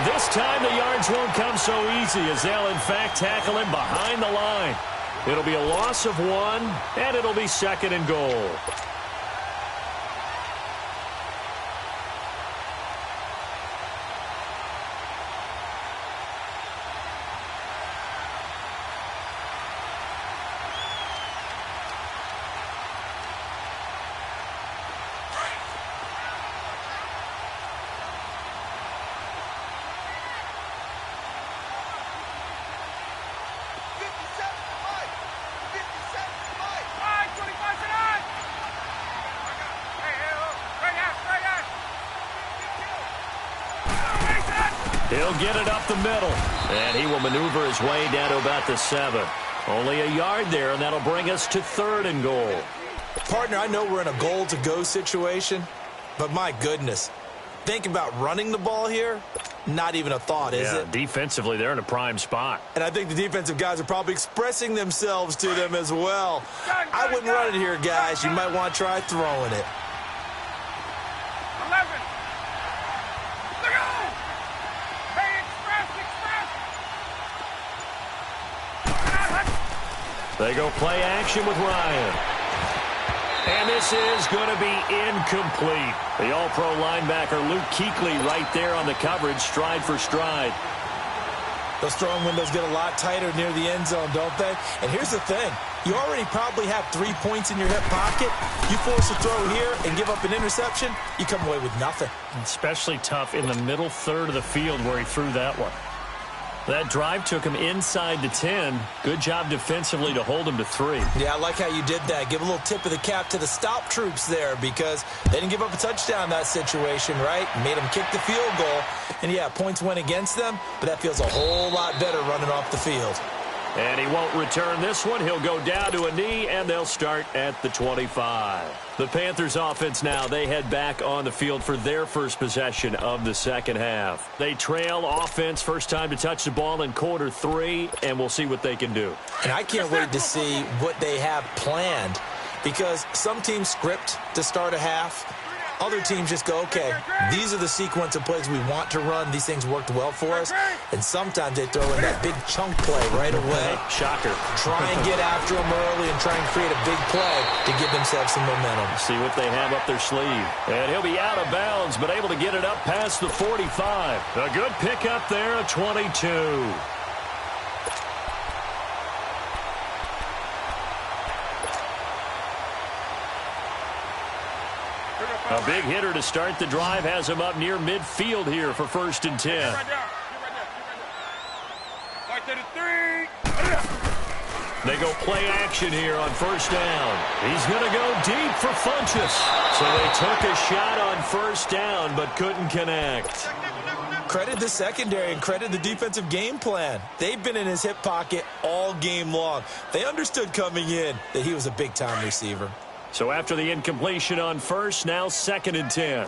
This time the yards won't come so easy as they'll in fact tackle him behind the line. It'll be a loss of 1, and it'll be 2nd and goal. He'll get it up the middle, and he will maneuver his way down to about the 7. Only a yard there, and that'll bring us to 3rd and goal. Partner, I know we're in a goal-to-go situation, but my goodness, think about running the ball here. Not even a thought, is it? Defensively, they're in a prime spot. And I think the defensive guys are probably expressing themselves to them as well. I wouldn't run it here, guys. You might want to try throwing it. 11. They go play action with Ryan. And this is going to be incomplete. The all-pro linebacker Luke Kuechly right there on the coverage, stride for stride. Those throwing windows get a lot tighter near the end zone, don't they? And here's the thing. You already probably have 3 points in your hip pocket. You force a throw here and give up an interception, you come away with nothing. Especially tough in the middle third of the field where he threw that one. That drive took him inside the 10. Good job defensively to hold him to 3. Yeah, I like how you did that. Give a little tip of the cap to the stop troops there because they didn't give up a touchdown in that situation, right? Made them kick the field goal. And, yeah, points went against them, but that feels a whole lot better running off the field. And he won't return this one. He'll go down to a knee, and they'll start at the 25. The Panthers offense now, they head back on the field for their first possession of the second half. They trail offense first time to touch the ball in quarter 3, and we'll see what they can do. And I can't wait to see what they have planned because some teams script to start a half. Other teams just go, okay, these are the sequence of plays we want to run. These things worked well for us. And sometimes they throw in that big chunk play right away. Shocker. Try and get after them early and try and create a big play to give themselves some momentum. See what they have up their sleeve. And he'll be out of bounds, but able to get it up past the 45. A good pickup there, a 22. A big hitter to start the drive has him up near midfield here for 1st and 10. They go play action here on 1st down. He's going to go deep for Funchess. So they took a shot on 1st down but couldn't connect. Credit the secondary and credit the defensive game plan. They've been in his hip pocket all game long. They understood coming in that he was a big-time receiver. So after the incompletion on 1st, now 2nd and 10.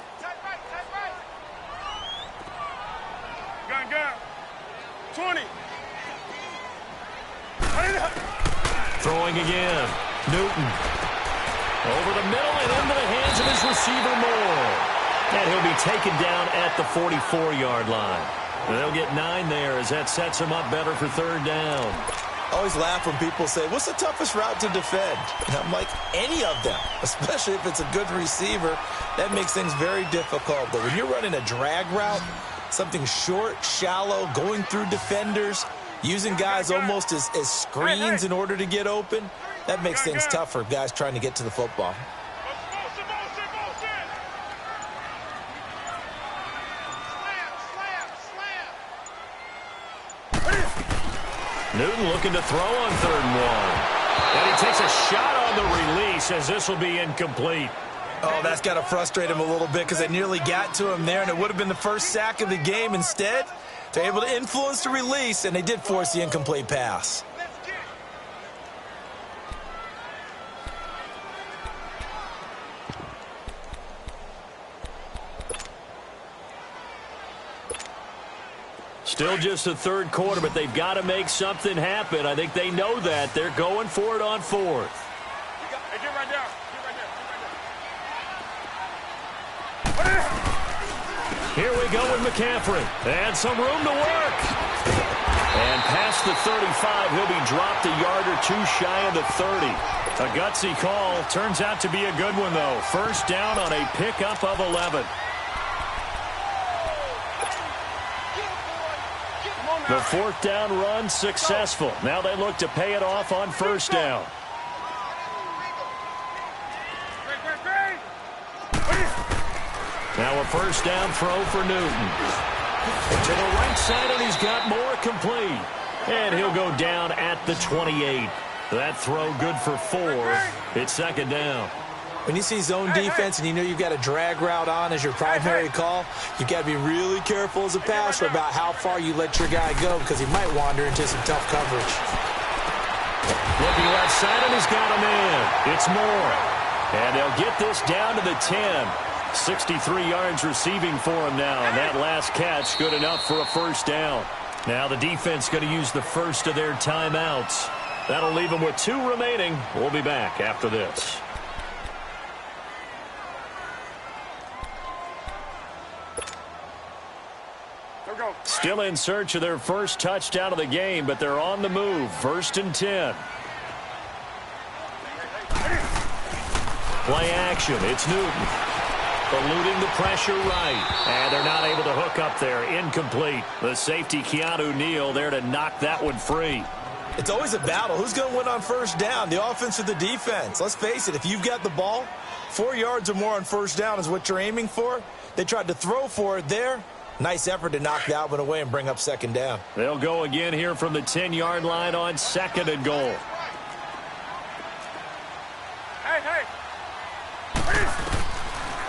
Gun. 20. Throwing again. Newton. Over the middle and into the hands of his receiver Moore. And he'll be taken down at the 44-yard line. They'll get 9 there as that sets him up better for 3rd down. I always laugh when people say, what's the toughest route to defend? And I'm like, any of them, especially if it's a good receiver. That makes things very difficult. But when you're running a drag route, something short, shallow, going through defenders, using guys almost as screens in order to get open, that makes things tough for guys trying to get to the football. Newton looking to throw on 3rd and 1. And he takes a shot on the release as this will be incomplete. Oh, that's got to frustrate him a little bit because they nearly got to him there, and it would have been the first sack of the game. Instead, they're able to influence the release, and they did force the incomplete pass. Still just the 3rd quarter, but they've got to make something happen. I think they know that. They're going for it on 4th. Hey, get right down. Here we go with McCaffrey. And some room to work. And past the 35, he'll be dropped a yard or two shy of the 30. A gutsy call. Turns out to be a good one, though. First down on a pickup of 11. The fourth down run successful. Now they look to pay it off on first down. Now a first down throw for Newton. To the right side, and he's got more complete. And he'll go down at the 28. That throw good for 4. It's second down. When you see zone defense and you know you've got a drag route on as your primary call, you've got to be really careful as a passer about how far you let your guy go because he might wander into some tough coverage. Looking left side, and he's got a man. It's Moore. And they'll get this down to the 10. 63 yards receiving for him now, and that last catch good enough for a first down. Now the defense going to use the first of their timeouts. That'll leave them with 2 remaining. We'll be back after this. Still in search of their first touchdown of the game, but they're on the move. First and 10. Play action. It's Newton. Eluding the pressure right. And they're not able to hook up there. Incomplete. The safety, Keanu Neal, there to knock that one free. It's always a battle. Who's going to win on first down, the offense or the defense? Let's face it, if you've got the ball, 4 yards or more on first down is what you're aiming for. They tried to throw for it there. Nice effort to knock that one away and bring up second down. They'll go again here from the 10-yard line on second and goal.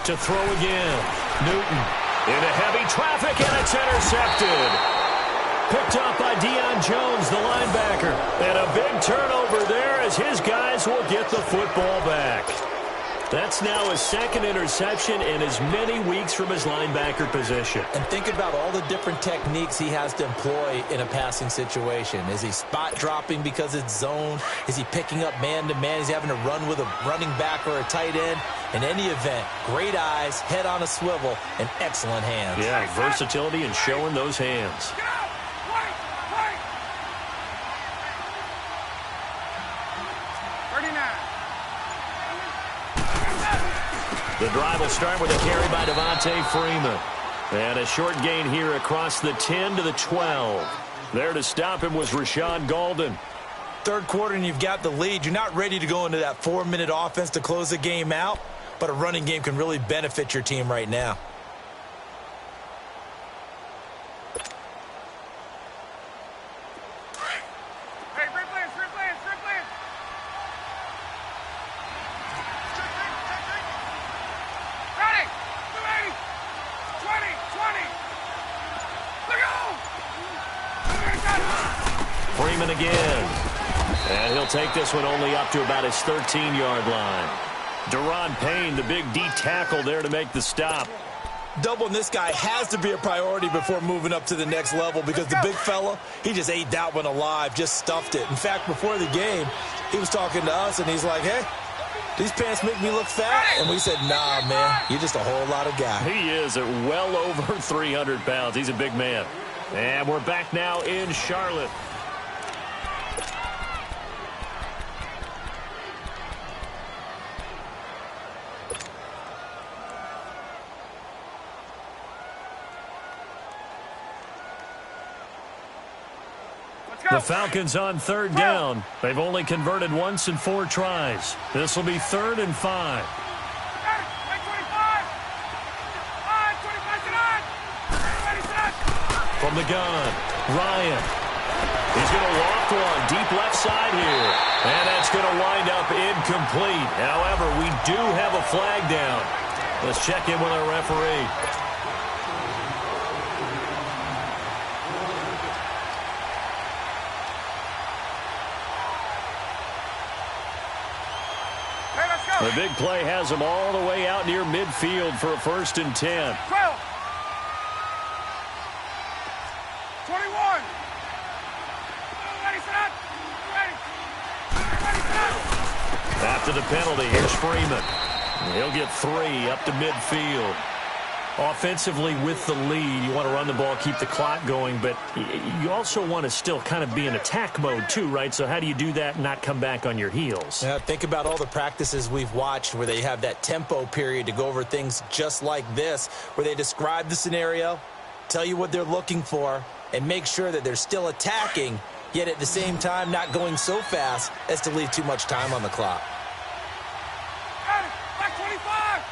To throw again. Newton into heavy traffic, and it's intercepted. Picked up by Deion Jones, the linebacker. And a big turnover there as his guys will get the football back. That's now his second interception in as many weeks from his linebacker position. And think about all the different techniques he has to employ in a passing situation. Is he spot dropping because it's zone? Is he picking up man-to-man? Is he having to run with a running back or a tight end? In any event, great eyes, head on a swivel, and excellent hands. Yeah, versatility and showing those hands. The drive will start with a carry by Devontae Freeman. And a short gain here across the 10 to the 12. There to stop him was Rashawn Golden. Third quarter and you've got the lead. You're not ready to go into that 4-minute offense to close the game out, but a running game can really benefit your team right now. Freeman again. And he'll take this one only up to about his 13-yard line. Deron Payne, the big D tackle there to make the stop. Doubling this guy has to be a priority before moving up to the next level because the big fella, he just ate that one alive, just stuffed it. In fact, before the game, he was talking to us, and he's like, hey, these pants make me look fat? And we said, nah, man, you're just a whole lot of guy. He is at well over 300 pounds. He's a big man. And we're back now in Charlotte. The Falcons on third down. They've only converted once in 4 tries. This will be 3rd and 5. From the gun, Ryan. He's going to loft one deep left side here. And that's going to wind up incomplete. However, we do have a flag down. Let's check in with our referee. The big play has them all the way out near midfield for a 1st and 10. 12. 21. After the penalty, here's Freeman. He'll get 3 up to midfield. Offensively with the lead, you want to run the ball, keep the clock going, but you also want to still kind of be in attack mode too, right? So how do you do that and not come back on your heels? Yeah, think about all the practices we've watched where they have that tempo period to go over things just like this, where they describe the scenario, tell you what they're looking for, and make sure that they're still attacking, yet at the same time not going so fast as to leave too much time on the clock. Back 25.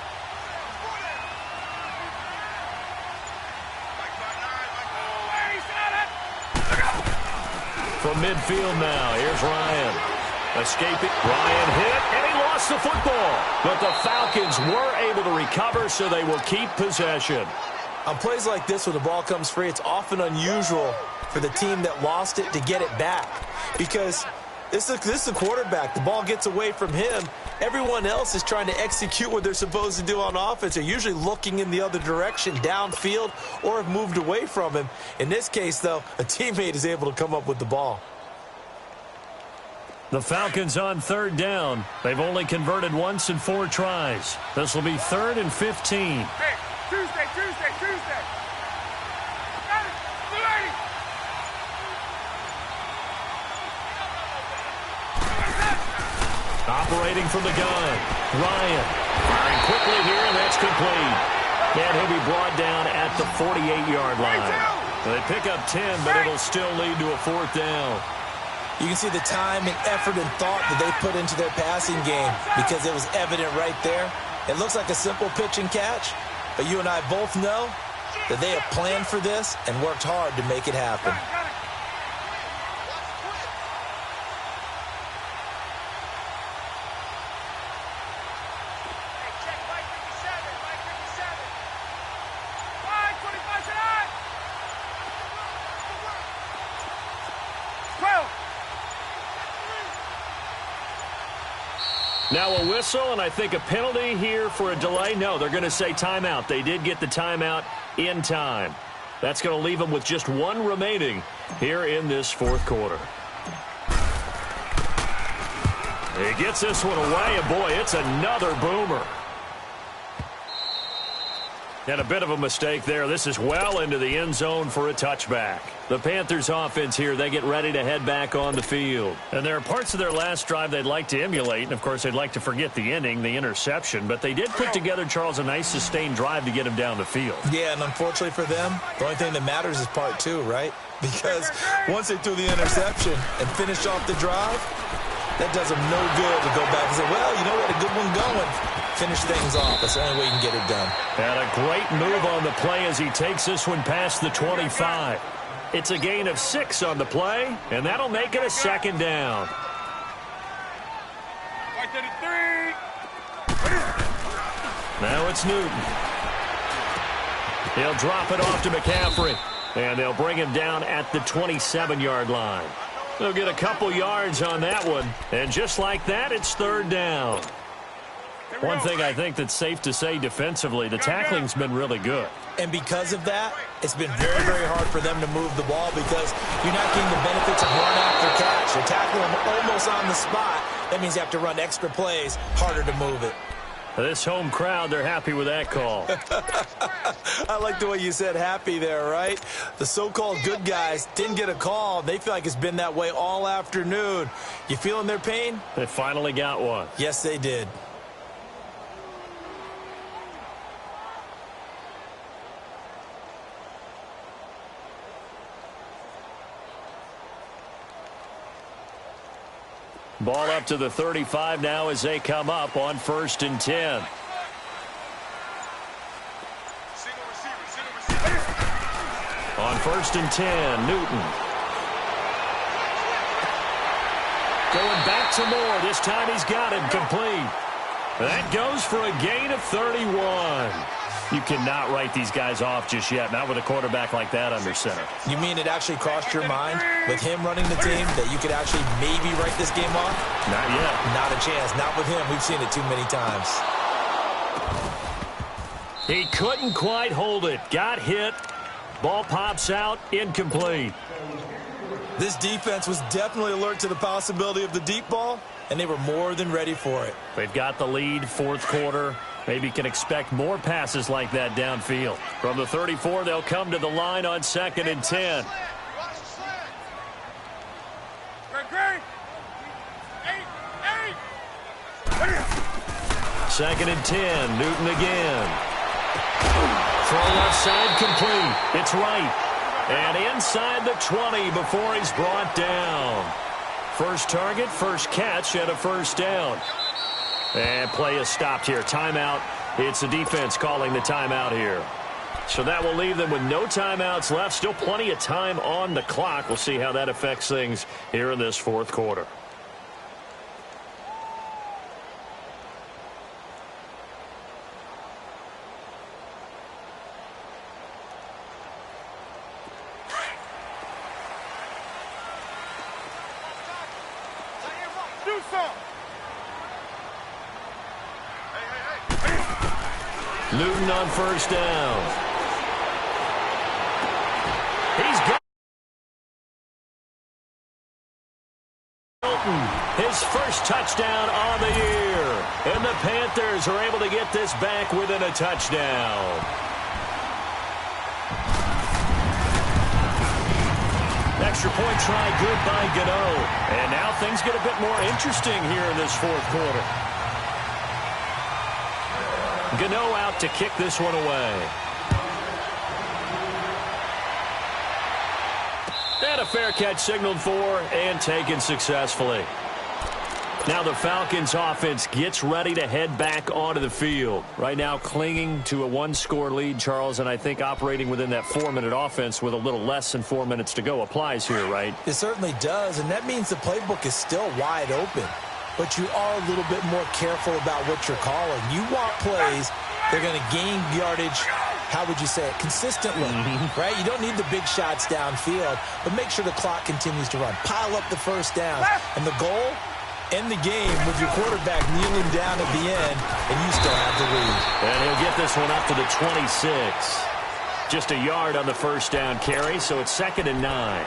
From midfield now, here's Ryan. Escaping. Ryan hit, and he lost the football. But the Falcons were able to recover, so they will keep possession. On plays like this, when the ball comes free, it's often unusual for the team that lost it to get it back. Because this is the quarterback. The ball gets away from him. Everyone else is trying to execute what they're supposed to do on offense. They're usually looking in the other direction, downfield, or have moved away from him. In this case, though, a teammate is able to come up with the ball. The Falcons on third down. They've only converted once in 4 tries. This will be 3rd and 15. Hey, Tuesday. Got it. Blue 80. Operating from the gun. Ryan firing quickly here, and that's complete. And he'll be brought down at the 48-yard line. They pick up 10, but it'll still lead to a 4th down. You can see the time and effort and thought that they put into their passing game because it was evident right there. It looks like a simple pitch and catch, but you and I both know that they have planned for this and worked hard to make it happen. Now a whistle, and I think a penalty here for a delay. No, they're going to say timeout. They did get the timeout in time. That's going to leave them with just 1 remaining here in this 4th quarter. He gets this one away, and boy, it's another boomer. And a bit of a mistake there. This is well into the end zone for a touchback. The Panthers offense here, they get ready to head back on the field. And there are parts of their last drive they'd like to emulate. And, of course, they'd like to forget the ending, the interception. But they did put together, Charles, a nice sustained drive to get him down the field. Yeah, and unfortunately for them, the only thing that matters is part 2, right? Because once they threw the interception and finished off the drive, that does them no good to go back and say, well, you know, we had a good one going. Finish things off. That's the only way you can get it done. And a great move on the play as he takes this one past the 25. It's a gain of 6 on the play, and that'll make it a 2nd down. Now it's Newton. He'll drop it off to McCaffrey, and they'll bring him down at the 27-yard line. They'll get a couple yards on that one, and just like that, it's 3rd down. One thing I think that's safe to say defensively, the tackling's been really good. And because of that, it's been very, very hard for them to move the ball because you're not getting the benefits of run after catch. You're tackling them almost on the spot. That means you have to run extra plays, harder to move it. This home crowd, they're happy with that call. I like the way you said happy there, right? The so-called good guys didn't get a call. They feel like it's been that way all afternoon. You feeling their pain? They finally got one. Yes, they did. Ball up to the 35 now as they come up on 1st and 10. On 1st and 10, Newton. Going back to Moore. This time he's got him complete. That goes for a gain of 31. You cannot write these guys off just yet, not with a quarterback like that under center. You mean it actually crossed your mind with him running the team that you could actually maybe write this game off? Not yet. Not a chance. Not with him. We've seen it too many times. He couldn't quite hold it. Got hit. Ball pops out. Incomplete. This defense was definitely alert to the possibility of the deep ball, and they were more than ready for it. They've got the lead, 4th quarter. Maybe can expect more passes like that downfield. From the 34, they'll come to the line on 2nd and 10. Second and 10, Newton again. Throw left side complete. It's right. And inside the 20 before he's brought down. First target, first catch, and a first down. And play is stopped here. Timeout. It's the defense calling the timeout here. So that will leave them with no timeouts left. Still plenty of time on the clock. We'll see how that affects things here in this fourth quarter. Newton on first down. He's got his first touchdown on the year. And the Panthers are able to get this back within a touchdown. Extra point try good by Gano. And now things get a bit more interesting here in this fourth quarter. Gano out to kick this one away. And a fair catch signaled for and taken successfully. Now the Falcons offense gets ready to head back onto the field. Right now clinging to a one-score lead, Charles, and I think operating within that 4-minute offense with a little less than 4 minutes to go applies here, right? It certainly does, and that means the playbook is still wide open. But you are a little bit more careful about what you're calling. You want plays, they're going to gain yardage, how would you say it, consistently, right? You don't need the big shots downfield, but make sure the clock continues to run. Pile up the first downs. And the goal, end the game with your quarterback kneeling down at the end, and you still have the lead. And he'll get this one up to the 26. Just a yard on the first down carry, so it's 2nd and 9.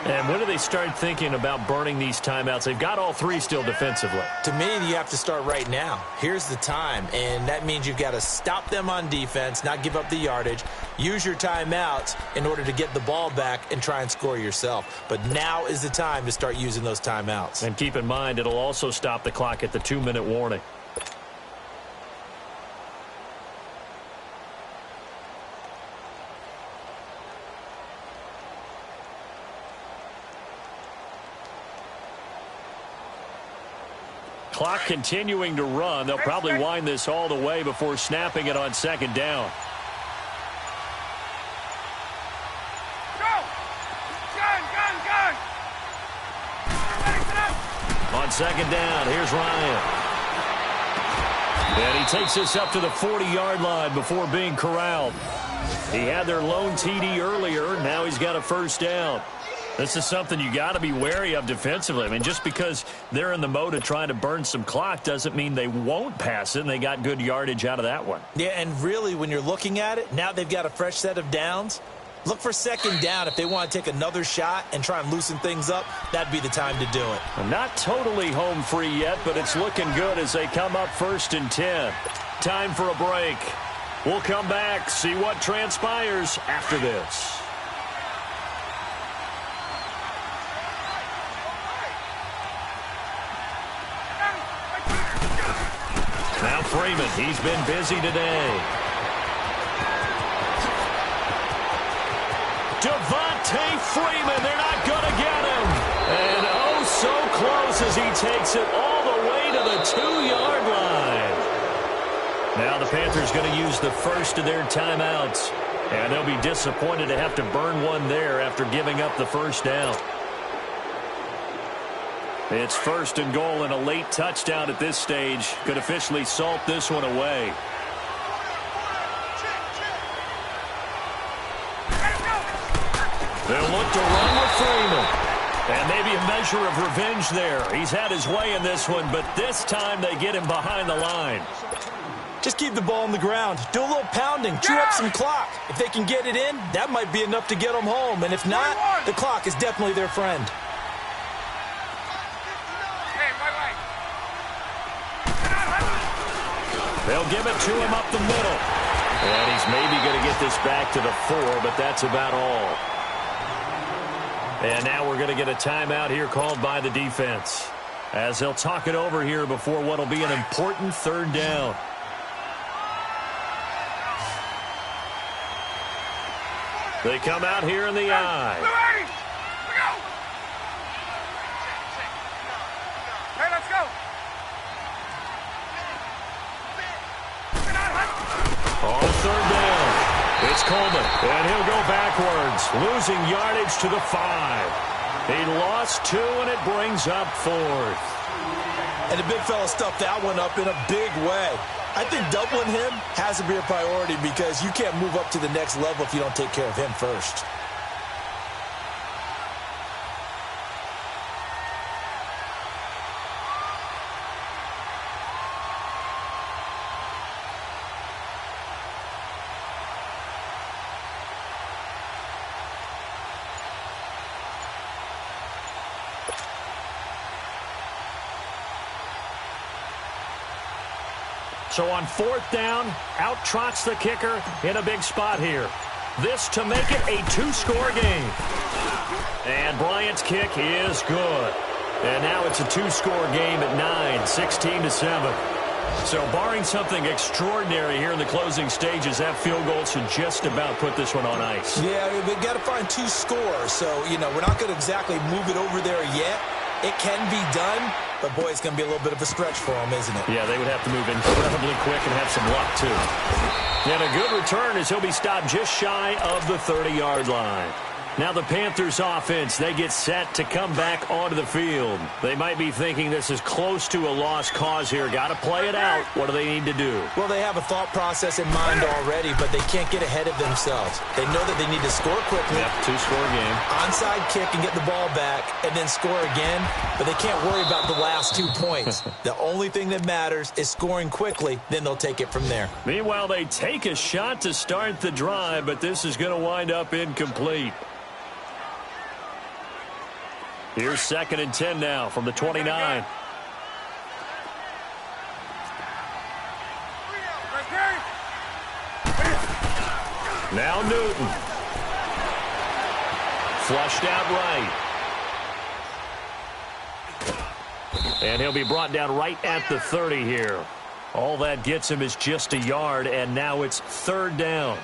And when do they start thinking about burning these timeouts? They've got all three still defensively. To me, you have to start right now. Here's the time, and that means you've got to stop them on defense, not give up the yardage, use your timeouts in order to get the ball back and try and score yourself. But now is the time to start using those timeouts. And keep in mind, it'll also stop the clock at the 2-minute warning. Clock continuing to run. They'll probably wind this all the way before snapping it on 2nd down. Go! Gun! On 2nd down, here's Ryan. And he takes this up to the 40-yard line before being corralled. He had their lone TD earlier. Now he's got a first down. This is something you got to be wary of defensively. I mean, just because they're in the mode of trying to burn some clock doesn't mean they won't pass it, and they got good yardage out of that one. Yeah, and really, when you're looking at it, now they've got a fresh set of downs. Look for 2nd down. If they want to take another shot and try and loosen things up, that'd be the time to do it. Not totally home free yet, but it's looking good as they come up 1st and 10. Time for a break. We'll come back, see what transpires after this. Now Freeman, he's been busy today. Devontae Freeman, they're not going to get him. And oh, so close as he takes it all the way to the 2-yard line. Now the Panthers going to use the first of their timeouts. And they'll be disappointed to have to burn one there after giving up the first down. It's 1st and goal, and a late touchdown at this stage could officially salt this one away. They'll look to run with Freeman. And maybe a measure of revenge there. He's had his way in this one, but this time they get him behind the line. Just keep the ball on the ground. Do a little pounding. Chew up some clock. If they can get it in, that might be enough to get them home. And if not, the clock is definitely their friend. They'll give it to him up the middle. And he's maybe going to get this back to the 4, but that's about all. And now we're going to get a timeout here called by the defense, as they'll talk it over here before what will be an important 3rd down. They come out here in the I. Hey, let's go. On 3rd down, it's Coleman, and he'll go backwards, losing yardage to the 5. He lost 2, and it brings up 4th. And the big fella stuffed that one up in a big way. I think doubling him has to be a priority because you can't move up to the next level if you don't take care of him first. So on 4th down, out trots the kicker in a big spot here. This to make it a 2-score game. And Bryant's kick is good. And now it's a 2-score game at 9, 16-7. So barring something extraordinary here in the closing stages, that field goal should just about put this one on ice. Yeah, we've got to find 2 scores. So, we're not going to exactly move it over there yet. It can be done, but, boy, it's going to be a little bit of a stretch for them, isn't it? Yeah, they would have to move incredibly quick and have some luck, too. And a good return as he'll be stopped just shy of the 30-yard line. Now the Panthers offense, they get set to come back onto the field. They might be thinking this is close to a lost cause here. Got to play it out. What do they need to do? Well, they have a thought process in mind already, but they can't get ahead of themselves. They know that they need to score quickly. Yep, 2-score game. Onside kick and get the ball back and then score again, but they can't worry about the last 2 points. The only thing that matters is scoring quickly, then they'll take it from there. Meanwhile, they take a shot to start the drive, but this is going to wind up incomplete. Here's 2nd and 10 now from the 29. Now Newton. Flushed out right. And he'll be brought down right at the 30 here. All that gets him is just a yard, and now it's 3rd down.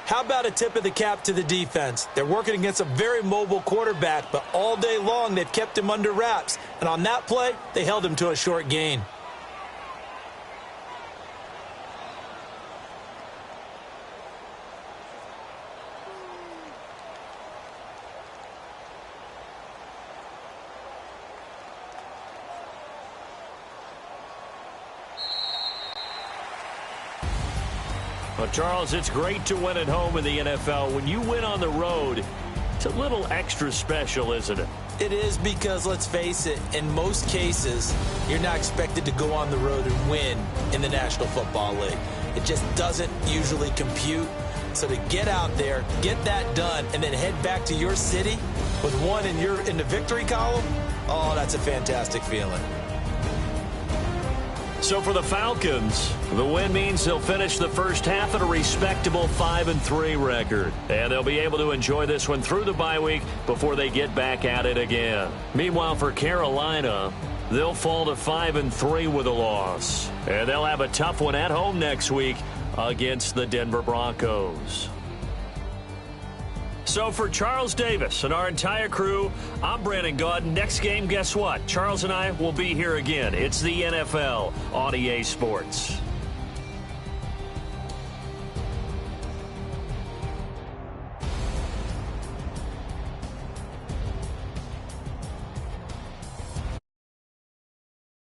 How about a tip of the cap to the defense? They're working against a very mobile quarterback, but all day long they've kept him under wraps. And on that play, they held him to a short gain. Well, Charles, it's great to win at home in the NFL. When you win on the road, it's a little extra special, isn't it? It is because, let's face it, in most cases, you're not expected to go on the road and win in the National Football League. It just doesn't usually compute. So to get out there, get that done, and then head back to your city with one in the victory column, oh, that's a fantastic feeling. So for the Falcons, the win means they'll finish the first half at a respectable 5-3 record. And they'll be able to enjoy this one through the bye week before they get back at it again. Meanwhile, for Carolina, they'll fall to 5-3 with a loss. And they'll have a tough one at home next week against the Denver Broncos. So for Charles Davis and our entire crew, I'm Brandon Gaudin. Next game, guess what? Charles and I will be here again. It's the NFL on EA Sports.